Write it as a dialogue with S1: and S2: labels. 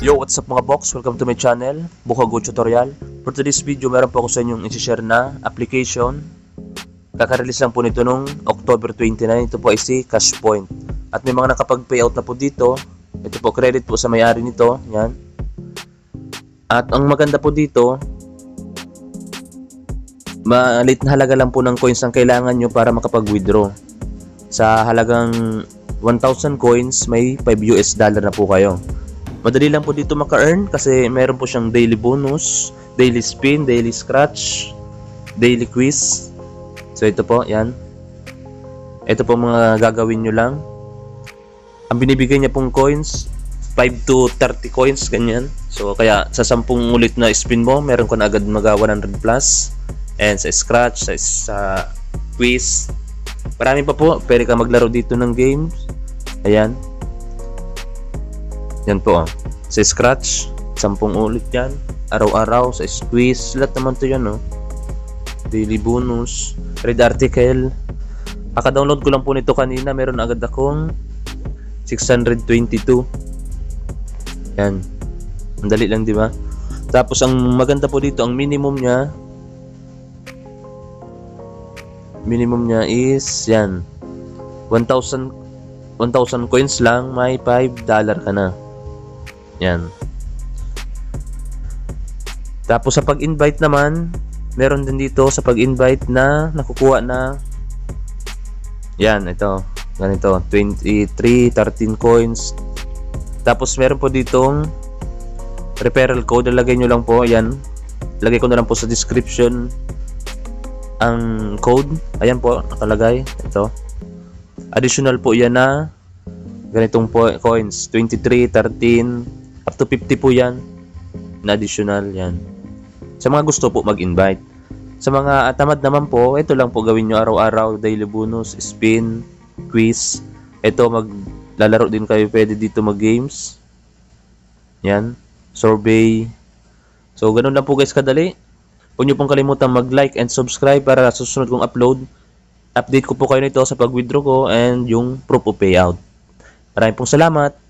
S1: Yo, what's up mga box? Welcome to my channel, Bukago Tutorial. For today's video, meron po ako sa inyong isi-share na application. Kaka-release lang po nito nung October 29. Ito po ay si Cashpoint. At may mga nakapag-payout na po dito. Ito po, credit po sa may-ari nito. Yan. At ang maganda po dito, malit na halaga lang po ng coins ang kailangan nyo para makapag-withdraw. Sa halagang 1,000 coins, may 5 US dollar na po kayo. Madali lang po dito maka-earn kasi meron po siyang daily bonus, daily spin, daily scratch, daily quiz. So ito po, yan. Ito po mga gagawin nyo lang. Ang binibigay niya pong coins, 5 to 30 coins, ganyan. So kaya sa 10 ulit na spin mo, meron ka na agad mga 100 plus. And sa scratch, sa quiz, marami pa po. Pwede ka maglaro dito ng games. Ayan. Yan po, sa scratch, 10 ulit yan. Araw-araw, sa squeeze, lahat naman to yan, daily bonus, read article. Kaka-download ko lang po nito kanina, meron agad akong 622. Yan. Ang dali lang, di ba? Tapos ang maganda po dito, ang minimum niya is yan. 1,000 coins lang, may $5 ka na. Yan. Tapos sa pag-invite naman, meron din dito sa pag-invite na nakukuha na yan, ito. Ganito, 13 coins. Tapos meron po ditong referral code, lalagay nyo lang po, yan. Lagay ko na lang po sa description ang code. Ayan po, nakalagay. Ito. Additional po yan na ganitong po coins, 23, 13, up to 50 po yan na additional yan. Sa mga gusto po mag-invite. Sa mga tamad naman po, ito lang po gawin nyo araw-araw, daily bonus, spin, quiz. Ito, maglalaro din kayo, pwede dito mag-games. Yan, survey. So, ganun lang po guys kadali. Huwag nyo pong kalimutan mag-like and subscribe para susunod kong upload. Update ko po kayo nito sa pag-withdraw ko and yung proof of payout. Maraming pong salamat.